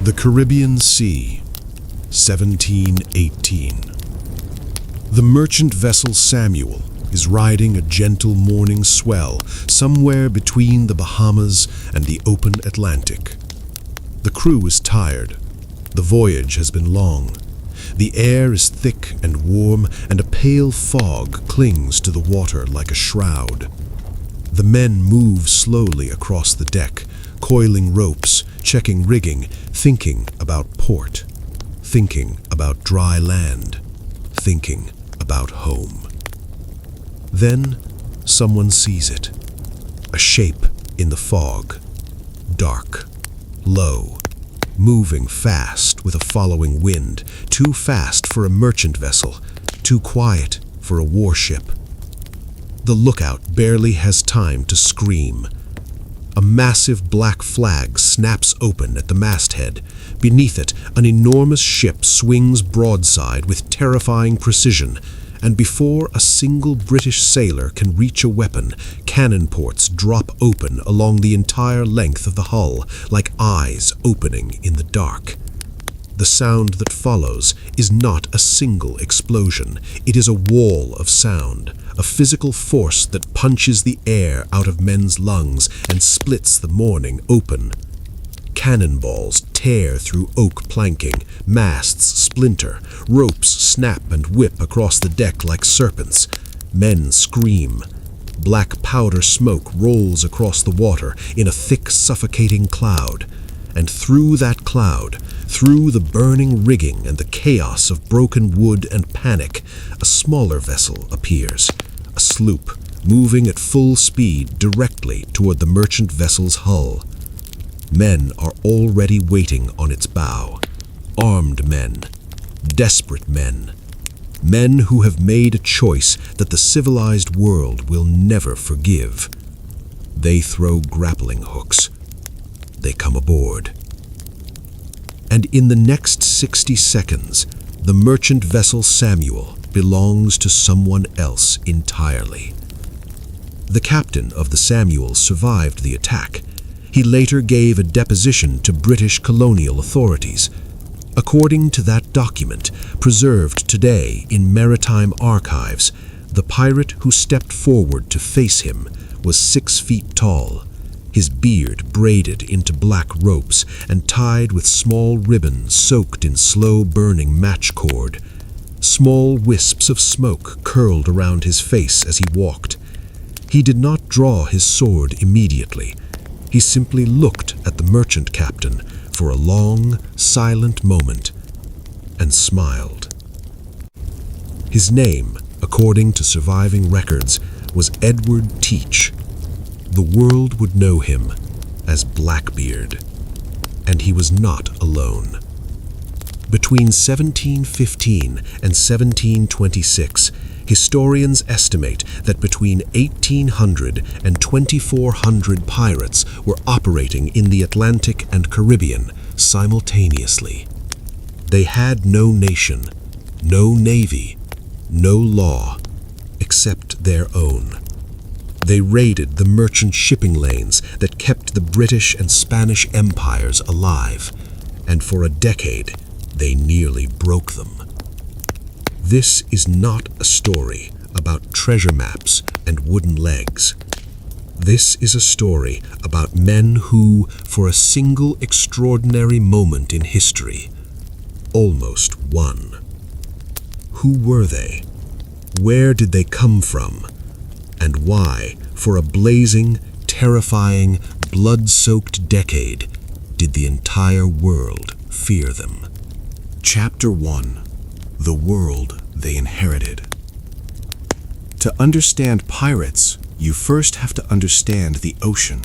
The Caribbean Sea, 1718. The merchant vessel Samuel is riding a gentle morning swell somewhere between the Bahamas and the open Atlantic. The crew is tired. The voyage has been long. The air is thick and warm, and a pale fog clings to the water like a shroud. The men move slowly across the deck, coiling ropes, checking rigging, thinking about port, thinking about dry land, thinking about home. Then someone sees it. A shape in the fog, dark, low, moving fast with a following wind, too fast for a merchant vessel, too quiet for a warship. The lookout barely has time to scream. A massive black flag snaps open at the masthead. Beneath it, an enormous ship swings broadside with terrifying precision, and before a single British sailor can reach a weapon, cannon ports drop open along the entire length of the hull, like eyes opening in the dark. The sound that follows is not a single explosion. It is a wall of sound, a physical force that punches the air out of men's lungs and splits the morning open. Cannonballs tear through oak planking, masts splinter, ropes snap and whip across the deck like serpents. Men scream. Black powder smoke rolls across the water in a thick, suffocating cloud. And through that cloud, through the burning rigging and the chaos of broken wood and panic, a smaller vessel appears, a sloop, moving at full speed directly toward the merchant vessel's hull. Men are already waiting on its bow. Armed men, desperate men, men who have made a choice that the civilized world will never forgive. They throw grappling hooks. They come aboard. And in the next 60 seconds, the merchant vessel Samuel belongs to someone else entirely. The captain of the Samuel survived the attack. He later gave a deposition to British colonial authorities. According to that document, preserved today in maritime archives, the pirate who stepped forward to face him was 6 feet tall, his beard braided into black ropes and tied with small ribbons soaked in slow-burning match cord. Small wisps of smoke curled around his face as he walked. He did not draw his sword immediately. He simply looked at the merchant captain for a long, silent moment and smiled. His name, according to surviving records, was Edward Teach. The world would know him as Blackbeard, and he was not alone. Between 1715 and 1726, historians estimate that between 1,800 and 2,400 pirates were operating in the Atlantic and Caribbean simultaneously. They had no nation, no navy, no law, except their own. They raided the merchant shipping lanes that kept the British and Spanish empires alive, and for a decade, they nearly broke them. This is not a story about treasure maps and wooden legs. This is a story about men who, for a single extraordinary moment in history, almost won. Who were they? Where did they come from? And why, for a blazing, terrifying, blood-soaked decade, did the entire world fear them? Chapter 1. The world they inherited. To understand pirates, you first have to understand the ocean.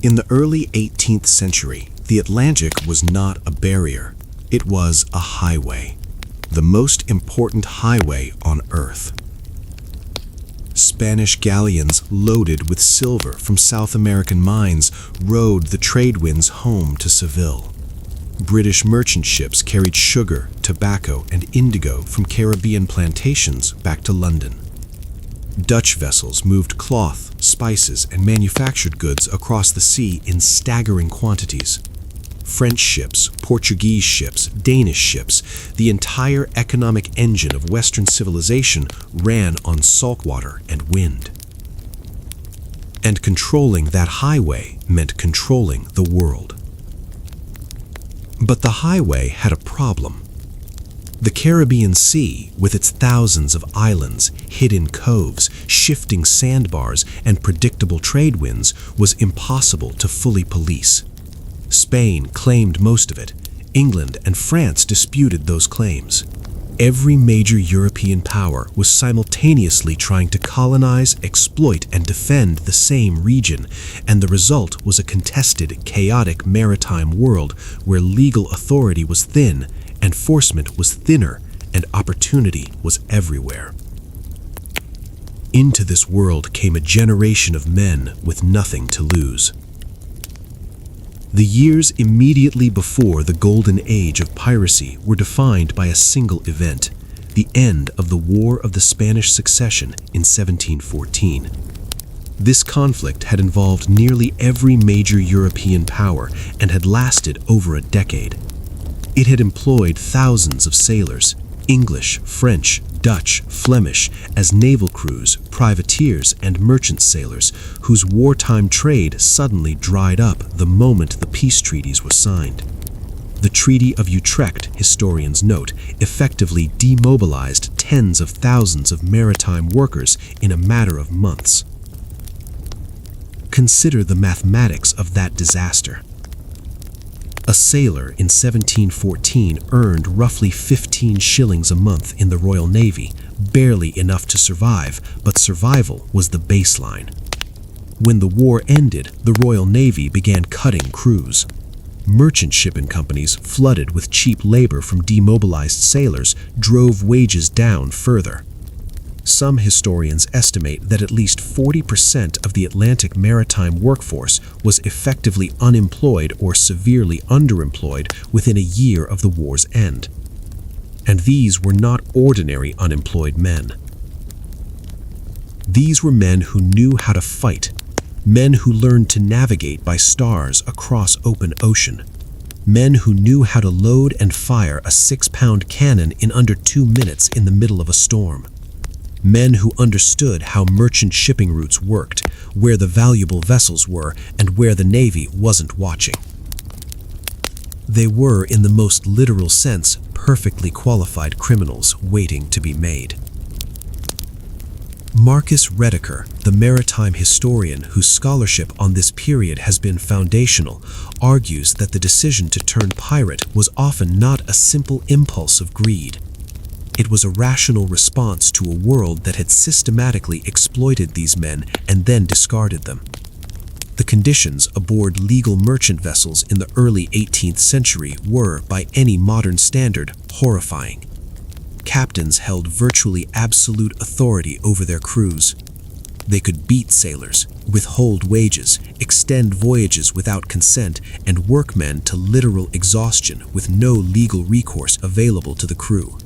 In the early 18th century, the Atlantic was not a barrier. It was a highway, the most important highway on Earth. Spanish galleons loaded with silver from South American mines rode the trade winds home to Seville. British merchant ships carried sugar, tobacco, and indigo from Caribbean plantations back to London. Dutch vessels moved cloth, spices, and manufactured goods across the sea in staggering quantities. French ships, Portuguese ships, Danish ships, the entire economic engine of Western civilization ran on saltwater and wind. And controlling that highway meant controlling the world. But the highway had a problem. The Caribbean Sea, with its thousands of islands, hidden coves, shifting sandbars, and predictable trade winds, was impossible to fully police. Spain claimed most of it. England and France disputed those claims. Every major European power was simultaneously trying to colonize, exploit, and defend the same region, and the result was a contested, chaotic maritime world where legal authority was thin, enforcement was thinner, and opportunity was everywhere. Into this world came a generation of men with nothing to lose. The years immediately before the golden age of piracy were defined by a single event, the end of the War of the Spanish Succession in 1714. This conflict had involved nearly every major European power and had lasted over a decade. It had employed thousands of sailors, English, French, Dutch, Flemish, as naval crews, privateers, and merchant sailors, whose wartime trade suddenly dried up the moment the peace treaties were signed. The Treaty of Utrecht, historians note, effectively demobilized tens of thousands of maritime workers in a matter of months. Consider the mathematics of that disaster. A sailor in 1714 earned roughly 15 shillings a month in the Royal Navy, barely enough to survive, but survival was the baseline. When the war ended, the Royal Navy began cutting crews. Merchant shipping companies, flooded with cheap labor from demobilized sailors, drove wages down further. Some historians estimate that at least 40% of the Atlantic maritime workforce was effectively unemployed or severely underemployed within a year of the war's end. And these were not ordinary unemployed men. These were men who knew how to fight, men who learned to navigate by stars across open ocean, men who knew how to load and fire a 6-pound cannon in under 2 minutes in the middle of a storm. Men who understood how merchant shipping routes worked, where the valuable vessels were, and where the Navy wasn't watching. They were, in the most literal sense, perfectly qualified criminals waiting to be made. Marcus Rediker, the maritime historian whose scholarship on this period has been foundational, argues that the decision to turn pirate was often not a simple impulse of greed. It was a rational response to a world that had systematically exploited these men and then discarded them. The conditions aboard legal merchant vessels in the early 18th century were, by any modern standard, horrifying. Captains held virtually absolute authority over their crews. They could beat sailors, withhold wages, extend voyages without consent, and work men to literal exhaustion with no legal recourse available to the crew.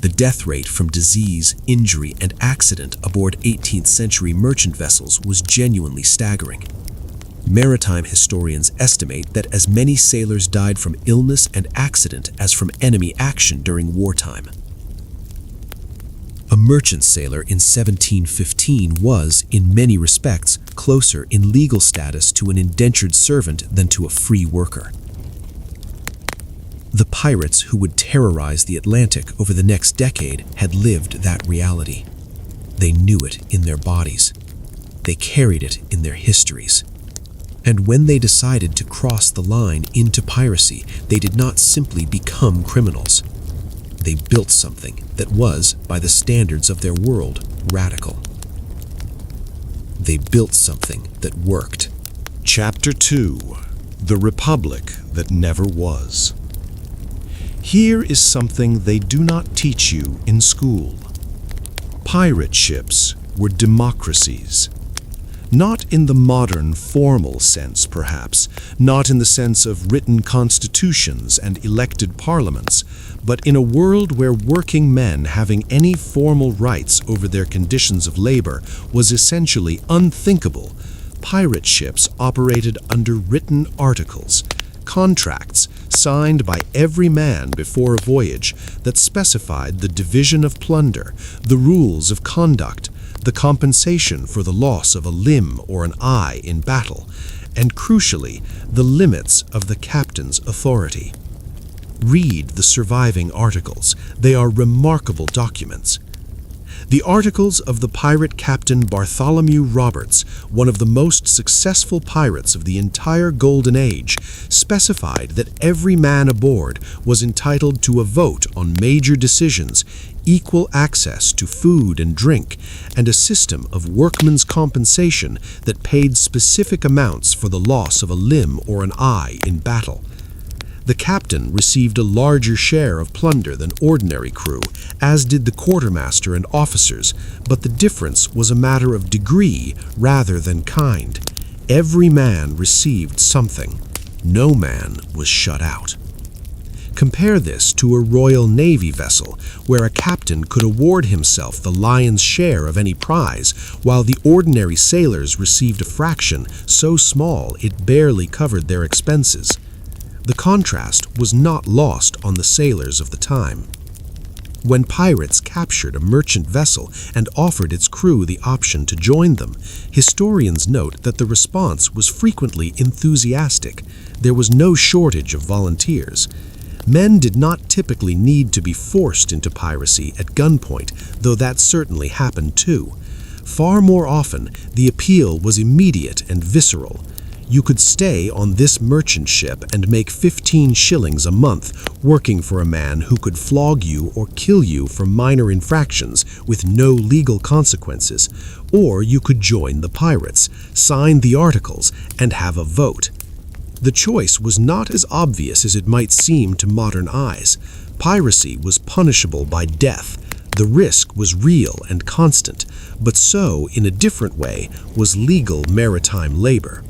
The death rate from disease, injury, and accident aboard 18th century merchant vessels was genuinely staggering. Maritime historians estimate that as many sailors died from illness and accident as from enemy action during wartime. A merchant sailor in 1715 was, in many respects, closer in legal status to an indentured servant than to a free worker. The pirates who would terrorize the Atlantic over the next decade had lived that reality. They knew it in their bodies. They carried it in their histories. And when they decided to cross the line into piracy, they did not simply become criminals. They built something that was, by the standards of their world, radical. They built something that worked. Chapter 2: The Republic That Never Was. Here is something they do not teach you in school. Pirate ships were democracies. Not in the modern formal sense, perhaps, not in the sense of written constitutions and elected parliaments, but in a world where working men having any formal rights over their conditions of labor was essentially unthinkable. Pirate ships operated under written articles, contracts signed by every man before a voyage that specified the division of plunder, the rules of conduct, the compensation for the loss of a limb or an eye in battle, and crucially, the limits of the captain's authority. Read the surviving articles. They are remarkable documents. The articles of the pirate captain Bartholomew Roberts, one of the most successful pirates of the entire Golden Age, specified that every man aboard was entitled to a vote on major decisions, equal access to food and drink, and a system of workmen's compensation that paid specific amounts for the loss of a limb or an eye in battle. The captain received a larger share of plunder than ordinary crew, as did the quartermaster and officers, but the difference was a matter of degree rather than kind. Every man received something. No man was shut out. Compare this to a Royal Navy vessel, where a captain could award himself the lion's share of any prize, while the ordinary sailors received a fraction so small it barely covered their expenses. The contrast was not lost on the sailors of the time. When pirates captured a merchant vessel and offered its crew the option to join them, historians note that the response was frequently enthusiastic. There was no shortage of volunteers. Men did not typically need to be forced into piracy at gunpoint, though that certainly happened too. Far more often, the appeal was immediate and visceral. You could stay on this merchant ship and make 15 shillings a month working for a man who could flog you or kill you for minor infractions with no legal consequences, or you could join the pirates, sign the articles, and have a vote. The choice was not as obvious as it might seem to modern eyes. Piracy was punishable by death. The risk was real and constant, but so, in a different way, was legal maritime labor.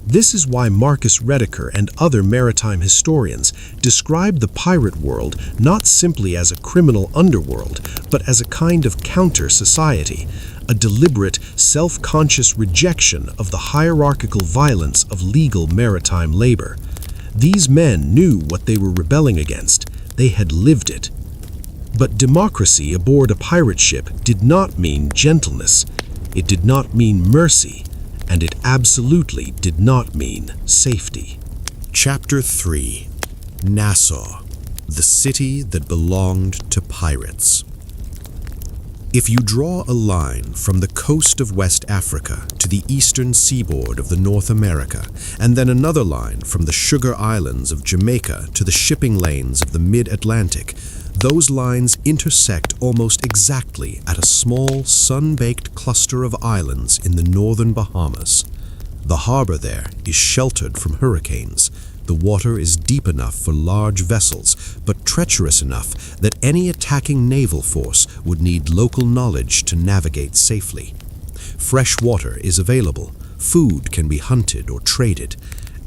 This is why Marcus Rediker and other maritime historians describe the pirate world not simply as a criminal underworld, but as a kind of counter-society, a deliberate, self-conscious rejection of the hierarchical violence of legal maritime labor. These men knew what they were rebelling against. They had lived it. But democracy aboard a pirate ship did not mean gentleness. It did not mean mercy. And it absolutely did not mean safety. Chapter 3. Nassau, the city that belonged to pirates. If you draw a line from the coast of West Africa to the eastern seaboard of the North America, and then another line from the Sugar Islands of Jamaica to the shipping lanes of the Mid-Atlantic, those lines intersect almost exactly at a small, sun-baked cluster of islands in the northern Bahamas. The harbor there is sheltered from hurricanes. The water is deep enough for large vessels, but treacherous enough that any attacking naval force would need local knowledge to navigate safely. Fresh water is available, food can be hunted or traded,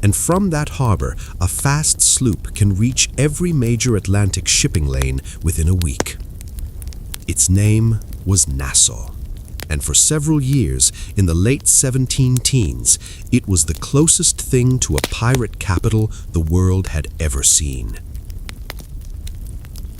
and from that harbor, a fast sloop can reach every major Atlantic shipping lane within a week. Its name was Nassau, and for several years, in the late 17-teens, it was the closest thing to a pirate capital the world had ever seen.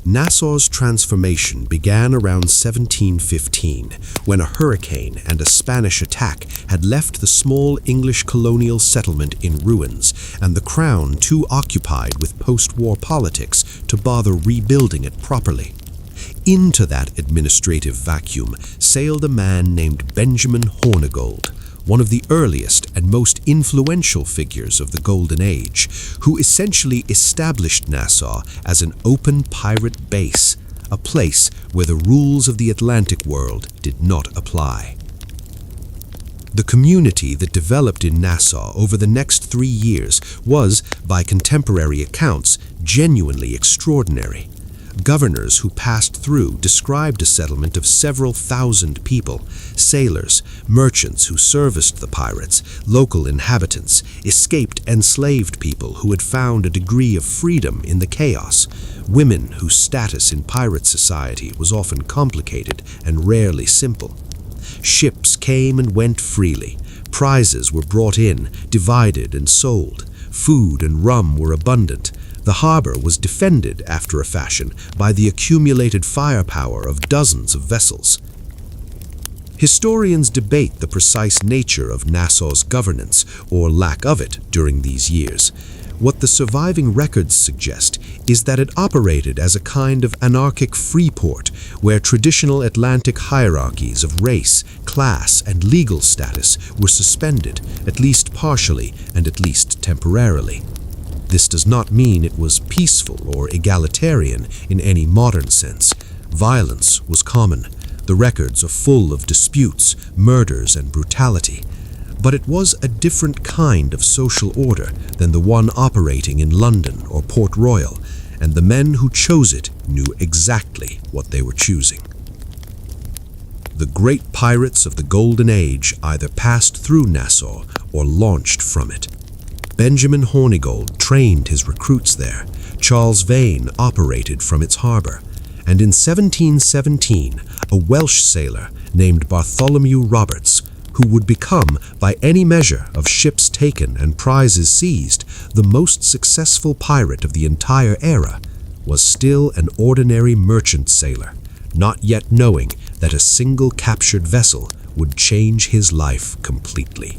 Nassau's transformation began around 1715, when a hurricane and a Spanish attack had left the small English colonial settlement in ruins, and the crown too occupied with post-war politics to bother rebuilding it properly. Into that administrative vacuum sailed a man named Benjamin Hornigold, one of the earliest and most influential figures of the Golden Age, who essentially established Nassau as an open pirate base, a place where the rules of the Atlantic world did not apply. The community that developed in Nassau over the next 3 years was, by contemporary accounts, genuinely extraordinary. Governors who passed through described a settlement of several thousand people, sailors, merchants who serviced the pirates, local inhabitants, escaped enslaved people who had found a degree of freedom in the chaos, women whose status in pirate society was often complicated and rarely simple. Ships came and went freely. Prizes were brought in, divided and sold. Food and rum were abundant. The harbor was defended, after a fashion, by the accumulated firepower of dozens of vessels. Historians debate the precise nature of Nassau's governance, or lack of it, during these years. What the surviving records suggest is that it operated as a kind of anarchic free port, where traditional Atlantic hierarchies of race, class, and legal status were suspended, at least partially and at least temporarily. This does not mean it was peaceful or egalitarian in any modern sense. Violence was common. The records are full of disputes, murders, and brutality. But it was a different kind of social order than the one operating in London or Port Royal, and the men who chose it knew exactly what they were choosing. The great pirates of the Golden Age either passed through Nassau or launched from it. Benjamin Hornigold trained his recruits there. Charles Vane operated from its harbor. And in 1717, a Welsh sailor named Bartholomew Roberts, who would become, by any measure of ships taken and prizes seized, the most successful pirate of the entire era, was still an ordinary merchant sailor, not yet knowing that a single captured vessel would change his life completely.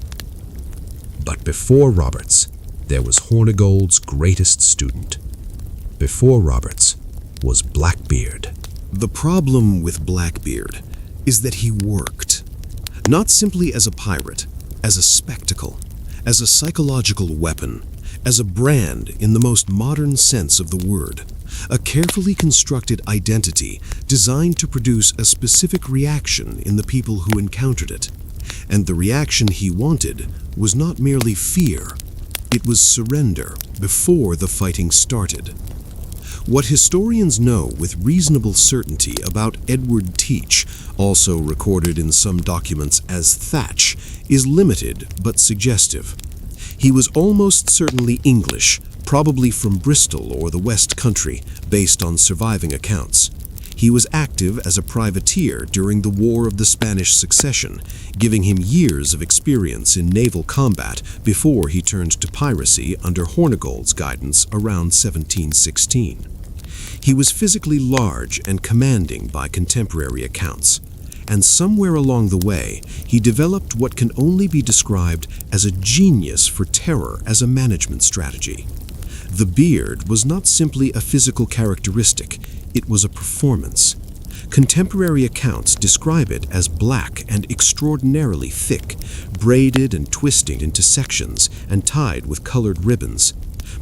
But before Roberts, there was Hornigold's greatest student. Before Roberts was Blackbeard. The problem with Blackbeard is that he worked, not simply as a pirate, as a spectacle, as a psychological weapon, as a brand in the most modern sense of the word, a carefully constructed identity designed to produce a specific reaction in the people who encountered it. And the reaction he wanted was not merely fear, it was surrender before the fighting started. What historians know with reasonable certainty about Edward Teach, also recorded in some documents as Thatch, is limited but suggestive. He was almost certainly English, probably from Bristol or the West Country, based on surviving accounts. He was active as a privateer during the War of the Spanish Succession, giving him years of experience in naval combat before he turned to piracy under Hornigold's guidance around 1716. He was physically large and commanding by contemporary accounts, and somewhere along the way, he developed what can only be described as a genius for terror as a management strategy. The beard was not simply a physical characteristic, it was a performance. Contemporary accounts describe it as black and extraordinarily thick, braided and twisted into sections and tied with colored ribbons.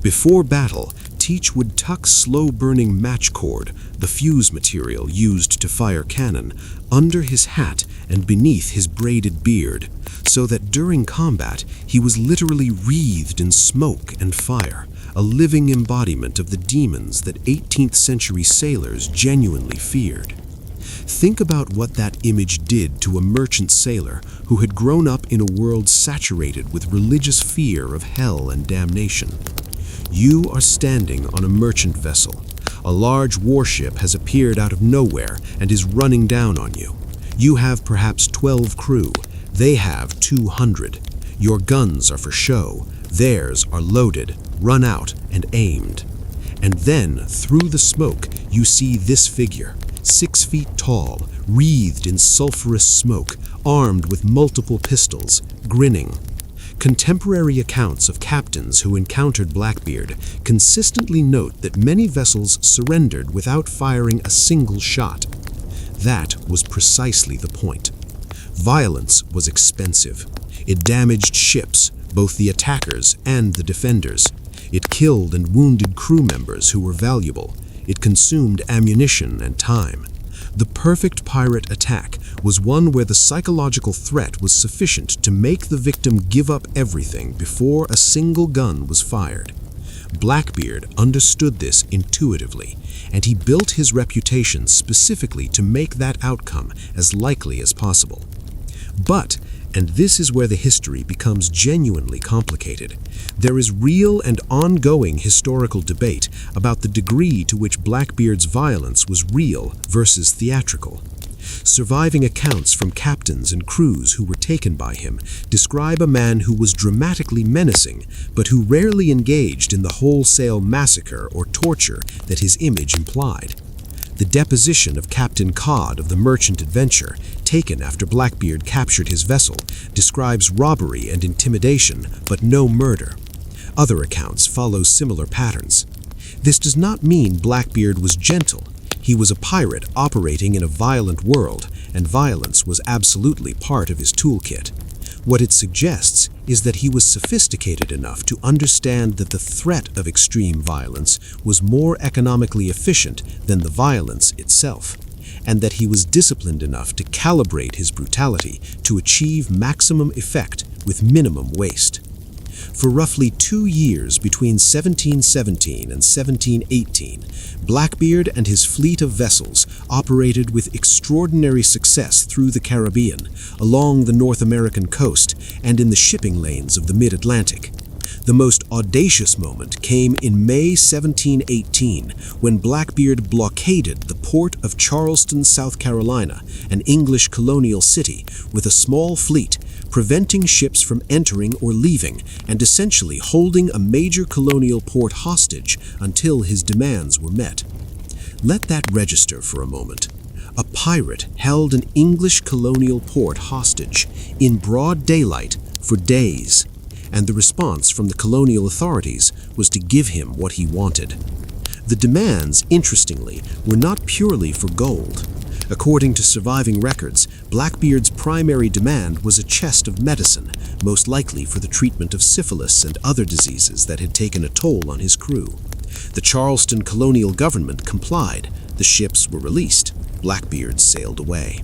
Before battle, Teach would tuck slow-burning match cord, the fuse material used to fire cannon, under his hat and beneath his braided beard, so that during combat he was literally wreathed in smoke and fire, a living embodiment of the demons that 18th century sailors genuinely feared. Think about what that image did to a merchant sailor who had grown up in a world saturated with religious fear of hell and damnation. You are standing on a merchant vessel. A large warship has appeared out of nowhere and is running down on you. You have perhaps 12 crew. They have 200. Your guns are for show. Theirs are loaded, run out, and aimed. And then, through the smoke, you see this figure, 6 feet tall, wreathed in sulfurous smoke, armed with multiple pistols, grinning. Contemporary accounts of captains who encountered Blackbeard consistently note that many vessels surrendered without firing a single shot. That was precisely the point. Violence was expensive. It damaged ships, both the attackers and the defenders. It killed and wounded crew members who were valuable. It consumed ammunition and time. The perfect pirate attack was one where the psychological threat was sufficient to make the victim give up everything before a single gun was fired. Blackbeard understood this intuitively, and he built his reputation specifically to make that outcome as likely as possible. But, and this is where the history becomes genuinely complicated, there is real and ongoing historical debate about the degree to which Blackbeard's violence was real versus theatrical. Surviving accounts from captains and crews who were taken by him describe a man who was dramatically menacing, but who rarely engaged in the wholesale massacre or torture that his image implied. The deposition of Captain Cod of the Merchant Adventure, taken after Blackbeard captured his vessel, describes robbery and intimidation, but no murder. Other accounts follow similar patterns. This does not mean Blackbeard was gentle. He was a pirate operating in a violent world, and violence was absolutely part of his toolkit. What it suggests is that he was sophisticated enough to understand that the threat of extreme violence was more economically efficient than the violence itself, and that he was disciplined enough to calibrate his brutality to achieve maximum effect with minimum waste. For roughly 2 years between 1717 and 1718, Blackbeard and his fleet of vessels operated with extraordinary success through the Caribbean, along the North American coast, and in the shipping lanes of the mid-Atlantic. The most audacious moment came in May 1718, when Blackbeard blockaded the port of Charleston, South Carolina, an English colonial city, with a small fleet, preventing ships from entering or leaving, and essentially holding a major colonial port hostage until his demands were met. Let that register for a moment. A pirate held an English colonial port hostage in broad daylight for days, and the response from the colonial authorities was to give him what he wanted. The demands, interestingly, were not purely for gold. According to surviving records, Blackbeard's primary demand was a chest of medicine, most likely for the treatment of syphilis and other diseases that had taken a toll on his crew. The Charleston colonial government complied. The ships were released. Blackbeard sailed away.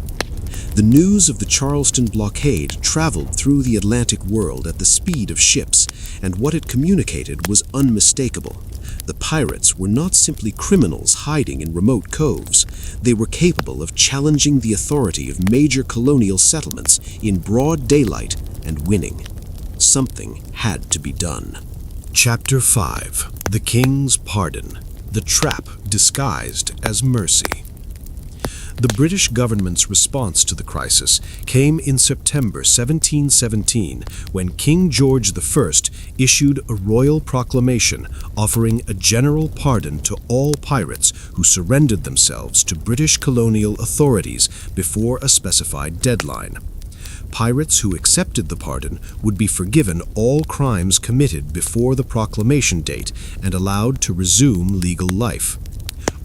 The news of the Charleston blockade traveled through the Atlantic world at the speed of ships, and what it communicated was unmistakable. The pirates were not simply criminals hiding in remote coves. They were capable of challenging the authority of major colonial settlements in broad daylight and winning. Something had to be done. Chapter 5. The King's Pardon. The Trap Disguised as Mercy. The British government's response to the crisis came in September 1717, when King George I issued a royal proclamation offering a general pardon to all pirates who surrendered themselves to British colonial authorities before a specified deadline. Pirates who accepted the pardon would be forgiven all crimes committed before the proclamation date and allowed to resume legal life.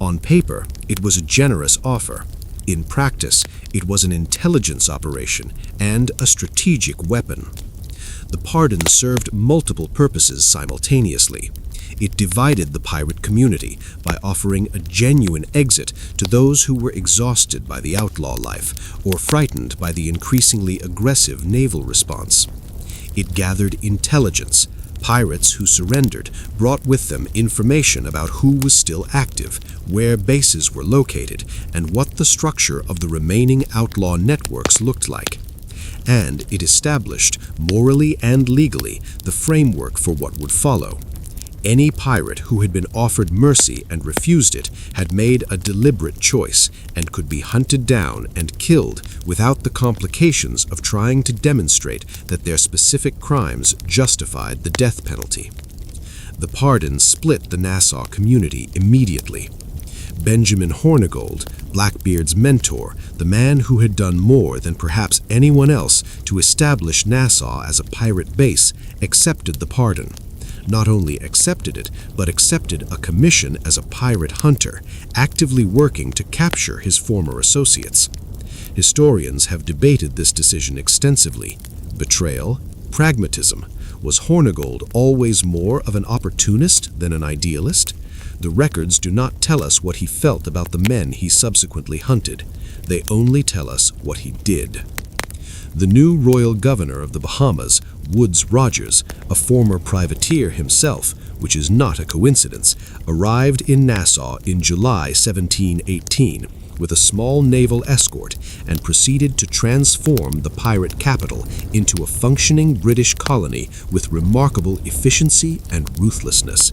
On paper, it was a generous offer. In practice, it was an intelligence operation and a strategic weapon. The pardon served multiple purposes simultaneously. It divided the pirate community by offering a genuine exit to those who were exhausted by the outlaw life or frightened by the increasingly aggressive naval response. It gathered intelligence. Pirates who surrendered brought with them information about who was still active, where bases were located, and what the structure of the remaining outlaw networks looked like. And it established, morally and legally, the framework for what would follow. Any pirate who had been offered mercy and refused it had made a deliberate choice and could be hunted down and killed without the complications of trying to demonstrate that their specific crimes justified the death penalty. The pardon split the Nassau community immediately. Benjamin Hornigold, Blackbeard's mentor, the man who had done more than perhaps anyone else to establish Nassau as a pirate base, accepted the pardon. Not only accepted it, but accepted a commission as a pirate hunter, actively working to capture his former associates. Historians have debated this decision extensively. Betrayal? Pragmatism? Was Hornigold always more of an opportunist than an idealist? The records do not tell us what he felt about the men he subsequently hunted. They only tell us what he did. The new royal governor of the Bahamas, Woodes Rogers, a former privateer himself, which is not a coincidence, arrived in Nassau in July 1718 with a small naval escort and proceeded to transform the pirate capital into a functioning British colony with remarkable efficiency and ruthlessness.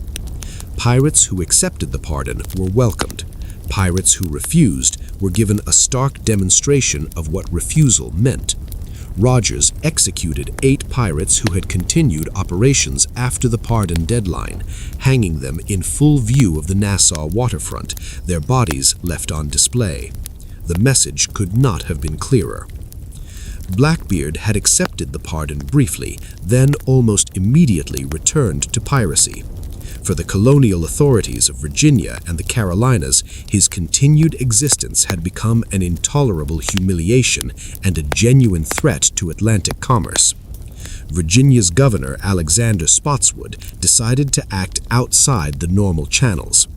Pirates who accepted the pardon were welcomed. Pirates who refused were given a stark demonstration of what refusal meant. Rogers executed 8 pirates who had continued operations after the pardon deadline, hanging them in full view of the Nassau waterfront, their bodies left on display. The message could not have been clearer. Blackbeard had accepted the pardon briefly, then almost immediately returned to piracy. For the colonial authorities of Virginia and the Carolinas, his continued existence had become an intolerable humiliation and a genuine threat to Atlantic commerce. Virginia's governor, Alexander Spotswood, decided to act outside the normal channels.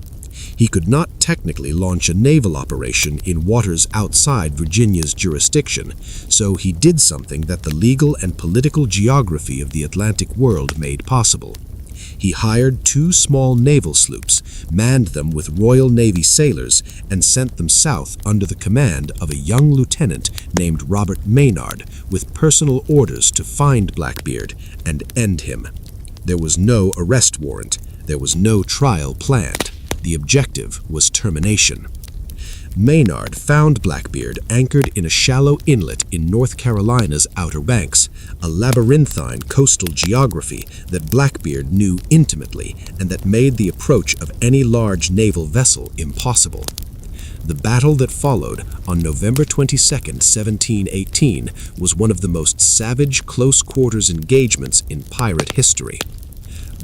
He could not technically launch a naval operation in waters outside Virginia's jurisdiction, so he did something that the legal and political geography of the Atlantic world made possible. He hired 2 small naval sloops, manned them with Royal Navy sailors, and sent them south under the command of a young lieutenant named Robert Maynard, with personal orders to find Blackbeard and end him. There was no arrest warrant. There was no trial planned. The objective was termination. Maynard found Blackbeard anchored in a shallow inlet in North Carolina's Outer Banks, a labyrinthine coastal geography that Blackbeard knew intimately and that made the approach of any large naval vessel impossible. The battle that followed on November 22, 1718, was one of the most savage close-quarters engagements in pirate history.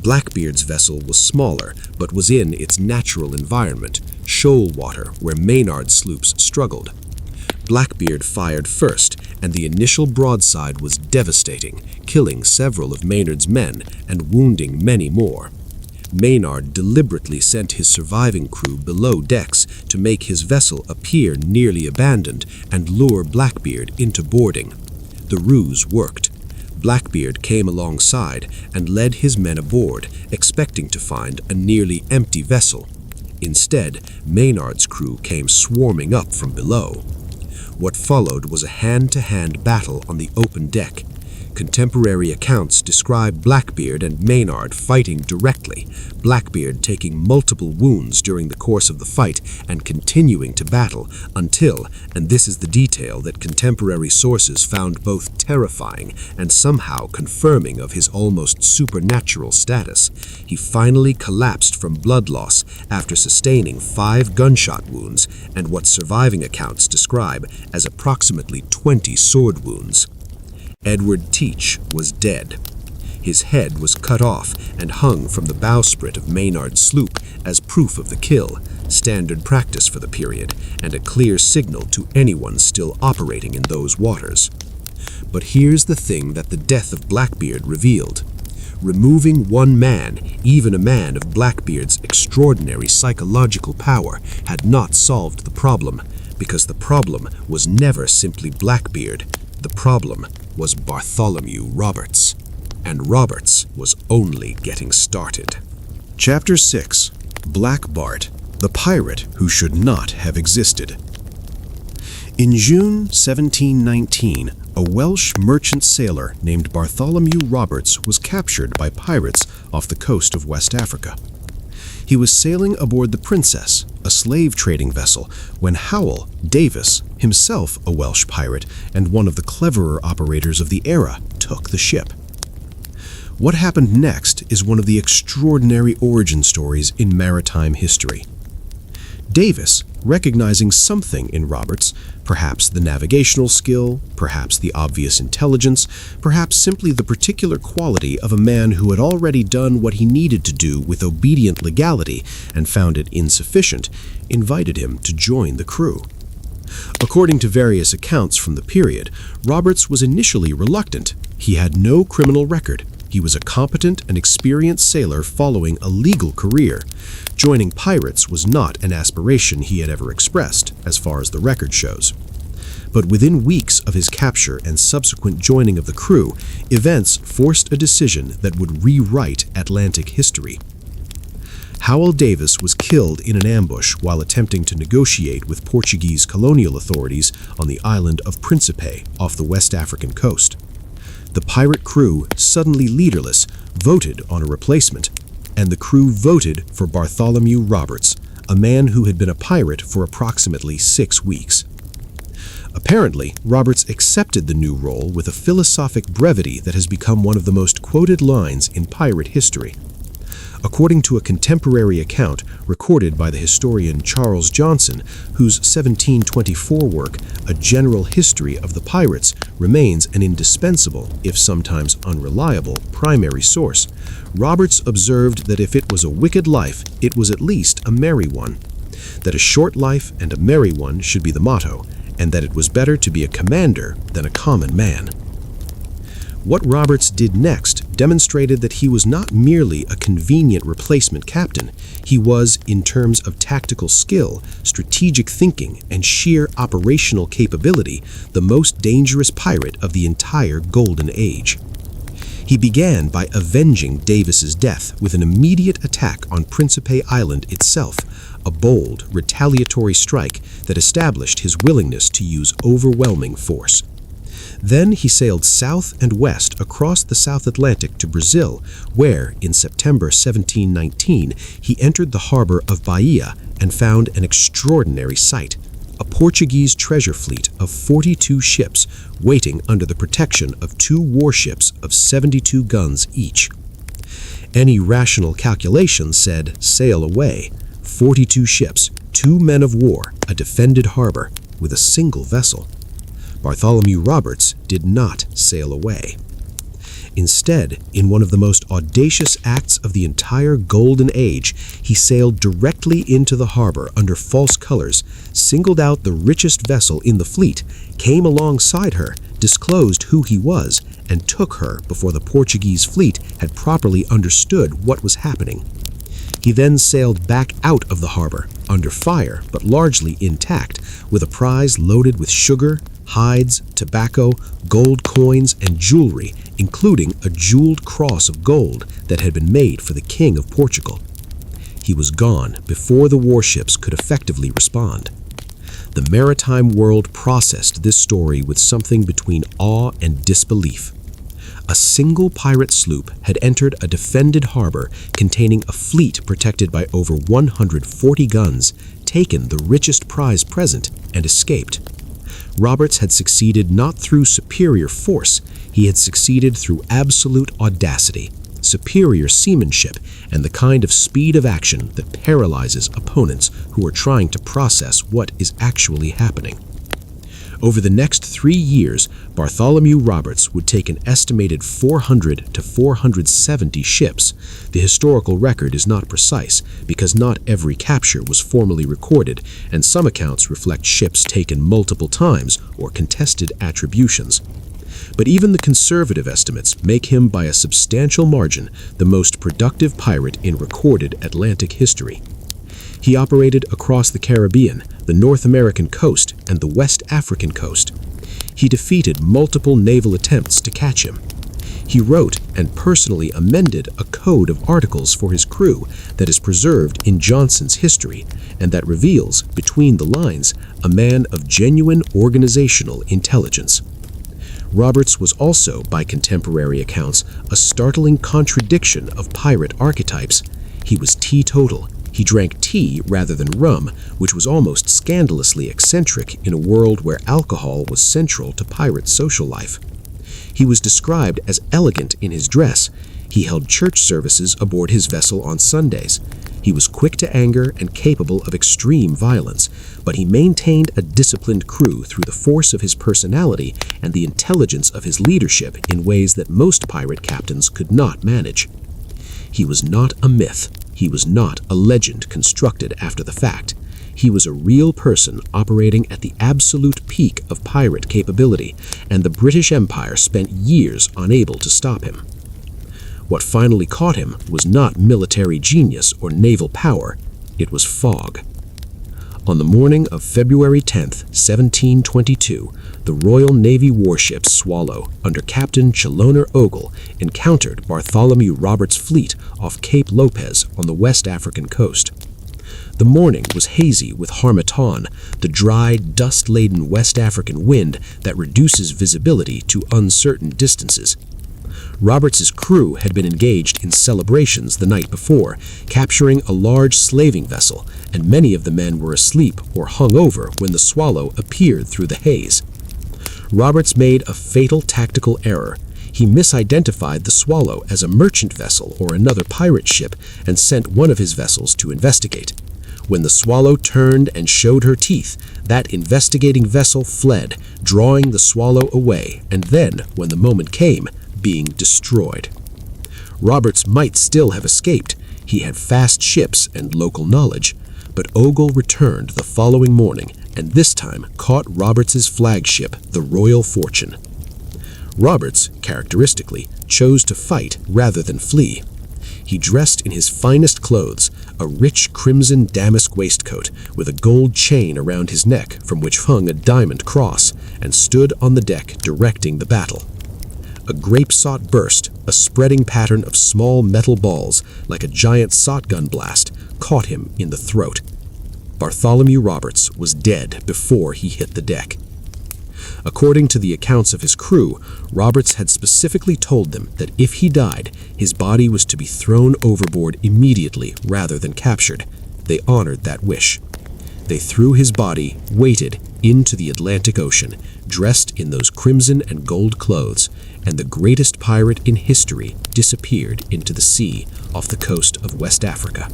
Blackbeard's vessel was smaller, but was in its natural environment, shoal water where Maynard's sloops struggled. Blackbeard fired first, and the initial broadside was devastating, killing several of Maynard's men and wounding many more. Maynard deliberately sent his surviving crew below decks to make his vessel appear nearly abandoned and lure Blackbeard into boarding. The ruse worked. Blackbeard came alongside and led his men aboard, expecting to find a nearly empty vessel. Instead, Maynard's crew came swarming up from below. What followed was a hand-to-hand battle on the open deck. Contemporary accounts describe Blackbeard and Maynard fighting directly, Blackbeard taking multiple wounds during the course of the fight and continuing to battle until, and this is the detail that contemporary sources found both terrifying and somehow confirming of his almost supernatural status, he finally collapsed from blood loss after sustaining 5 gunshot wounds and what surviving accounts describe as approximately 20 sword wounds. Edward Teach was dead. His head was cut off and hung from the bowsprit of Maynard's sloop as proof of the kill, standard practice for the period, and a clear signal to anyone still operating in those waters. But here's the thing that the death of Blackbeard revealed. Removing one man, even a man of Blackbeard's extraordinary psychological power, had not solved the problem, because the problem was never simply Blackbeard. The problem was Bartholomew Roberts, and Roberts was only getting started. Chapter 6. Black Bart, the pirate who should not have existed. In June 1719, a Welsh merchant sailor named Bartholomew Roberts was captured by pirates off the coast of West Africa. He was sailing aboard the Princess, a slave-trading vessel, when Howell Davis, himself a Welsh pirate and one of the cleverer operators of the era, took the ship. What happened next is one of the extraordinary origin stories in maritime history. Davis, recognizing something in Roberts, perhaps the navigational skill, perhaps the obvious intelligence, perhaps simply the particular quality of a man who had already done what he needed to do with obedient legality and found it insufficient, invited him to join the crew. According to various accounts from the period, Roberts was initially reluctant. He had no criminal record. He was a competent and experienced sailor following a legal career. Joining pirates was not an aspiration he had ever expressed, as far as the record shows. But within weeks of his capture and subsequent joining of the crew, events forced a decision that would rewrite Atlantic history. Howell Davis was killed in an ambush while attempting to negotiate with Portuguese colonial authorities on the island of Principe off the West African coast. The pirate crew, suddenly leaderless, voted on a replacement, and the crew voted for Bartholomew Roberts, a man who had been a pirate for approximately 6 weeks. Apparently, Roberts accepted the new role with a philosophic brevity that has become one of the most quoted lines in pirate history. According to a contemporary account recorded by the historian Charles Johnson, whose 1724 work, A General History of the Pirates, remains an indispensable, if sometimes unreliable, primary source, Roberts observed that if it was a wicked life, it was at least a merry one, that a short life and a merry one should be the motto, and that it was better to be a commander than a common man. What Roberts did next demonstrated that he was not merely a convenient replacement captain. He was, in terms of tactical skill, strategic thinking, and sheer operational capability, the most dangerous pirate of the entire Golden Age. He began by avenging Davis's death with an immediate attack on Principe Island itself, a bold, retaliatory strike that established his willingness to use overwhelming force. Then he sailed south and west across the South Atlantic to Brazil, where, in September 1719, he entered the harbor of Bahia and found an extraordinary sight: a Portuguese treasure fleet of 42 ships waiting under the protection of 2 warships of 72 guns each. Any rational calculation said, sail away. 42 ships, 2 men of war, a defended harbor, with a single vessel. Bartholomew Roberts did not sail away. Instead, in one of the most audacious acts of the entire Golden Age, he sailed directly into the harbor under false colors, singled out the richest vessel in the fleet, came alongside her, disclosed who he was, and took her before the Portuguese fleet had properly understood what was happening. He then sailed back out of the harbor, under fire but largely intact, with a prize loaded with sugar, hides, tobacco, gold coins, and jewelry, including a jeweled cross of gold that had been made for the King of Portugal. He was gone before the warships could effectively respond. The maritime world processed this story with something between awe and disbelief. A single pirate sloop had entered a defended harbor containing a fleet protected by over 140 guns, taken the richest prize present, and escaped. Roberts had succeeded not through superior force, he had succeeded through absolute audacity, superior seamanship, and the kind of speed of action that paralyzes opponents who are trying to process what is actually happening. Over the next 3 years, Bartholomew Roberts would take an estimated 400 to 470 ships. The historical record is not precise because not every capture was formally recorded, and some accounts reflect ships taken multiple times or contested attributions. But even the conservative estimates make him by a substantial margin the most productive pirate in recorded Atlantic history. He operated across the Caribbean, the North American coast, and the West African coast. He defeated multiple naval attempts to catch him. He wrote and personally amended a code of articles for his crew that is preserved in Johnson's history, and that reveals, between the lines, a man of genuine organizational intelligence. Roberts was also, by contemporary accounts, a startling contradiction of pirate archetypes. He was teetotal. He drank tea rather than rum, which was almost scandalously eccentric in a world where alcohol was central to pirate social life. He was described as elegant in his dress. He held church services aboard his vessel on Sundays. He was quick to anger and capable of extreme violence, but he maintained a disciplined crew through the force of his personality and the intelligence of his leadership in ways that most pirate captains could not manage. He was not a myth. He was not a legend constructed after the fact. He was a real person operating at the absolute peak of pirate capability, and the British Empire spent years unable to stop him. What finally caught him was not military genius or naval power, it was fog. On the morning of February 10th, 1722, the Royal Navy warship Swallow, under Captain Chaloner Ogle, encountered Bartholomew Roberts' fleet off Cape Lopez on the West African coast. The morning was hazy with harmattan, the dry, dust-laden West African wind that reduces visibility to uncertain distances. Roberts's crew had been engaged in celebrations the night before, capturing a large slaving vessel, and many of the men were asleep or hung over when the Swallow appeared through the haze. Roberts made a fatal tactical error. He misidentified the Swallow as a merchant vessel or another pirate ship and sent one of his vessels to investigate. When the Swallow turned and showed her teeth, that investigating vessel fled, drawing the Swallow away, and then, when the moment came, being destroyed. Roberts might still have escaped. He had fast ships and local knowledge, but Ogle returned the following morning and this time caught Roberts's flagship, the Royal Fortune. Roberts, characteristically, chose to fight rather than flee. He dressed in his finest clothes, a rich crimson damask waistcoat with a gold chain around his neck from which hung a diamond cross, and stood on the deck directing the battle. A grape-shot burst, a spreading pattern of small metal balls like a giant shotgun blast, caught him in the throat. Bartholomew Roberts was dead before he hit the deck. According to the accounts of his crew, Roberts had specifically told them that if he died, his body was to be thrown overboard immediately rather than captured. They honored that wish. They threw his body, weighted, into the Atlantic Ocean, dressed in those crimson and gold clothes, and the greatest pirate in history disappeared into the sea off the coast of West Africa.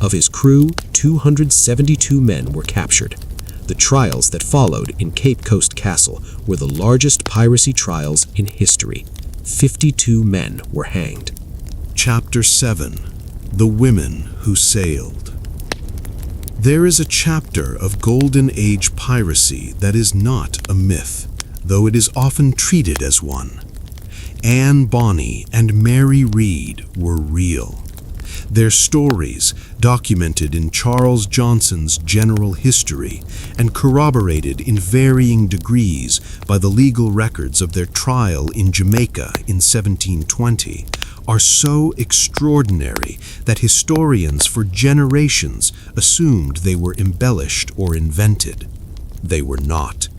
Of his crew, 272 men were captured. The trials that followed in Cape Coast Castle were the largest piracy trials in history. 52 men were hanged. Chapter 7. The Women Who Sailed. There is a chapter of Golden Age piracy that is not a myth, though it is often treated as one. Anne Bonny and Mary Read were real. Their stories, documented in Charles Johnson's General History and corroborated in varying degrees by the legal records of their trial in Jamaica in 1720, are so extraordinary that historians for generations assumed they were embellished or invented. They were not.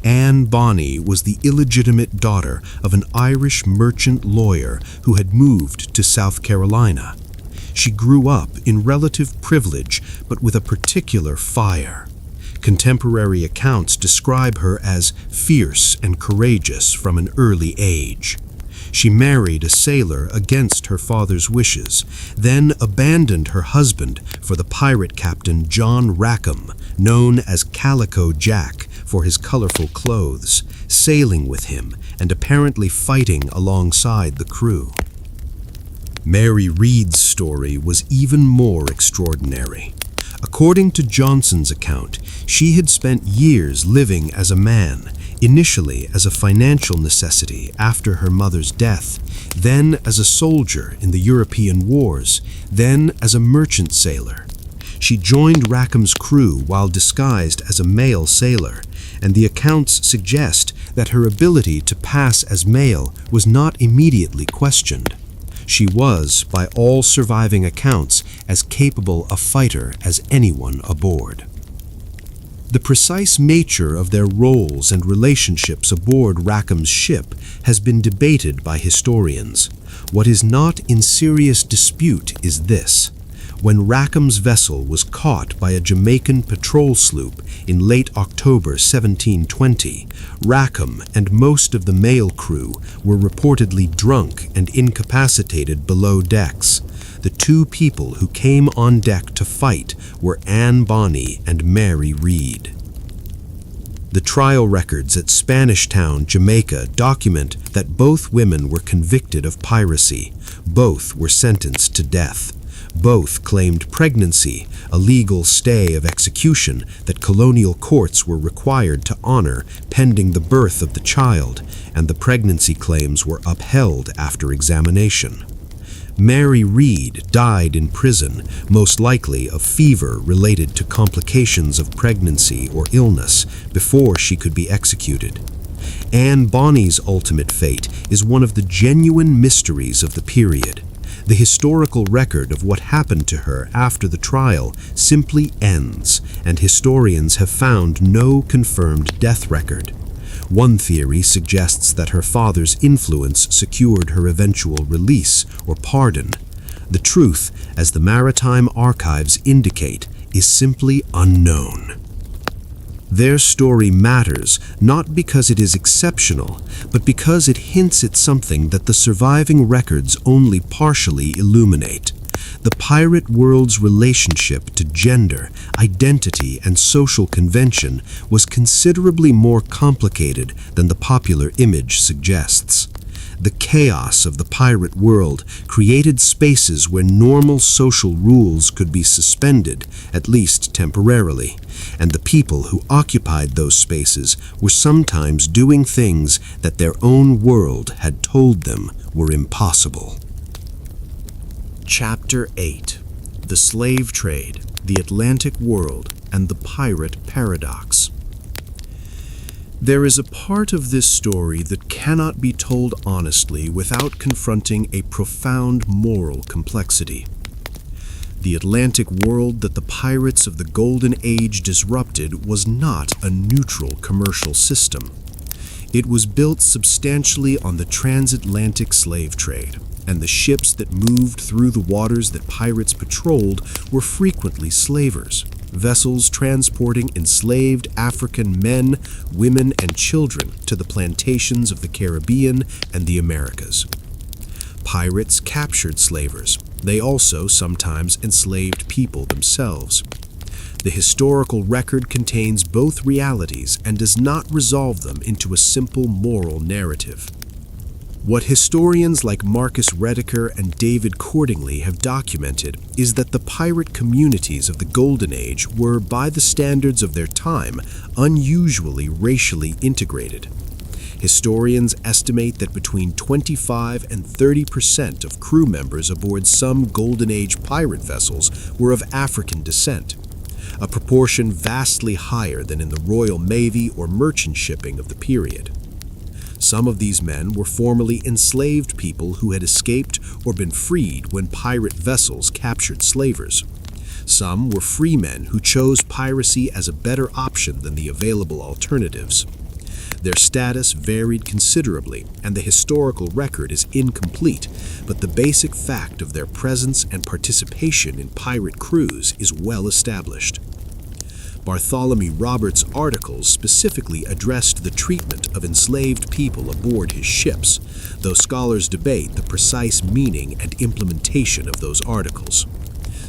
Anne Bonny was the illegitimate daughter of an Irish merchant lawyer who had moved to South Carolina. She grew up in relative privilege, but with a particular fire. Contemporary accounts describe her as fierce and courageous from an early age. She married a sailor against her father's wishes, then abandoned her husband for the pirate captain John Rackham, known as Calico Jack for his colorful clothes, sailing with him and apparently fighting alongside the crew. Mary Read's story was even more extraordinary. According to Johnson's account, she had spent years living as a man, initially as a financial necessity after her mother's death, then as a soldier in the European wars, then as a merchant sailor. She joined Rackham's crew while disguised as a male sailor, and the accounts suggest that her ability to pass as male was not immediately questioned. She was, by all surviving accounts, as capable a fighter as anyone aboard. The precise nature of their roles and relationships aboard Rackham's ship has been debated by historians. What is not in serious dispute is this. When Rackham's vessel was caught by a Jamaican patrol sloop in late October 1720, Rackham and most of the male crew were reportedly drunk and incapacitated below decks. The two people who came on deck to fight were Anne Bonny and Mary Read. The trial records at Spanish Town, Jamaica, document that both women were convicted of piracy. Both were sentenced to death. Both claimed pregnancy, a legal stay of execution that colonial courts were required to honor pending the birth of the child, and the pregnancy claims were upheld after examination. Mary Read died in prison, most likely of fever related to complications of pregnancy or illness, before she could be executed. Anne Bonny's ultimate fate is one of the genuine mysteries of the period. The historical record of what happened to her after the trial simply ends, and historians have found no confirmed death record. One theory suggests that her father's influence secured her eventual release or pardon. The truth, as the maritime archives indicate, is simply unknown. Their story matters not because it is exceptional, but because it hints at something that the surviving records only partially illuminate. The pirate world's relationship to gender, identity, and social convention was considerably more complicated than the popular image suggests. The chaos of the pirate world created spaces where normal social rules could be suspended, at least temporarily, and the people who occupied those spaces were sometimes doing things that their own world had told them were impossible. Chapter 8: The Slave Trade, the Atlantic World, and the Pirate Paradox. There is a part of this story that cannot be told honestly without confronting a profound moral complexity. The Atlantic world that the pirates of the Golden Age disrupted was not a neutral commercial system. It was built substantially on the transatlantic slave trade, and the ships that moved through the waters that pirates patrolled were frequently slavers, vessels transporting enslaved African men, women, and children to the plantations of the Caribbean and the Americas. Pirates captured slavers. They also sometimes enslaved people themselves. The historical record contains both realities and does not resolve them into a simple moral narrative. What historians like Marcus Rediker and David Cordingley have documented is that the pirate communities of the Golden Age were, by the standards of their time, unusually racially integrated. Historians estimate that between 25 and 30% of crew members aboard some Golden Age pirate vessels were of African descent, a proportion vastly higher than in the Royal Navy or merchant shipping of the period. Some of these men were formerly enslaved people who had escaped or been freed when pirate vessels captured slavers. Some were free men who chose piracy as a better option than the available alternatives. Their status varied considerably, and the historical record is incomplete, but the basic fact of their presence and participation in pirate crews is well established. Bartholomew Roberts' articles specifically addressed the treatment of enslaved people aboard his ships, though scholars debate the precise meaning and implementation of those articles.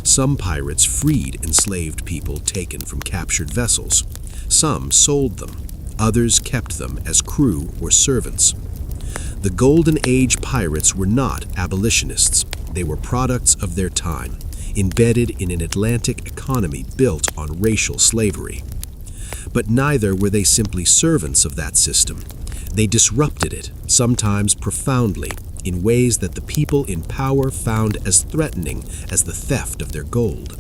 Some pirates freed enslaved people taken from captured vessels. Some sold them. Others kept them as crew or servants. The Golden Age pirates were not abolitionists. They were products of their time, embedded in an Atlantic economy built on racial slavery. But neither were they simply servants of that system. They disrupted it, sometimes profoundly, in ways that the people in power found as threatening as the theft of their gold.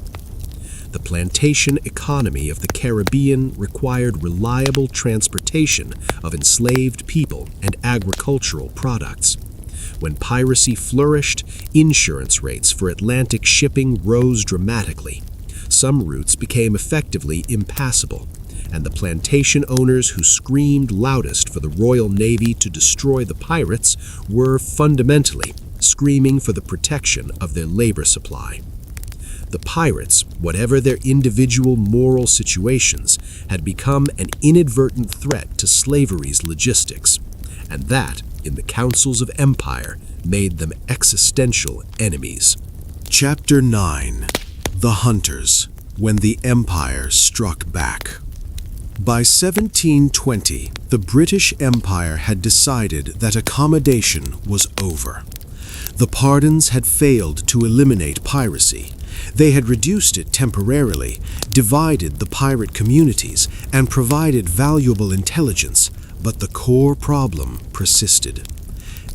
The plantation economy of the Caribbean required reliable transportation of enslaved people and agricultural products. When piracy flourished, insurance rates for Atlantic shipping rose dramatically. Some routes became effectively impassable, and the plantation owners who screamed loudest for the Royal Navy to destroy the pirates were fundamentally screaming for the protection of their labor supply. The pirates, whatever their individual moral situations, had become an inadvertent threat to slavery's logistics, and that, in the councils of empire, made them existential enemies. Chapter 9: The Hunters, when the Empire struck back. By 1720, the British Empire had decided that accommodation was over. The pardons had failed to eliminate piracy. They had reduced it temporarily, divided the pirate communities, and provided valuable intelligence, but the core problem persisted.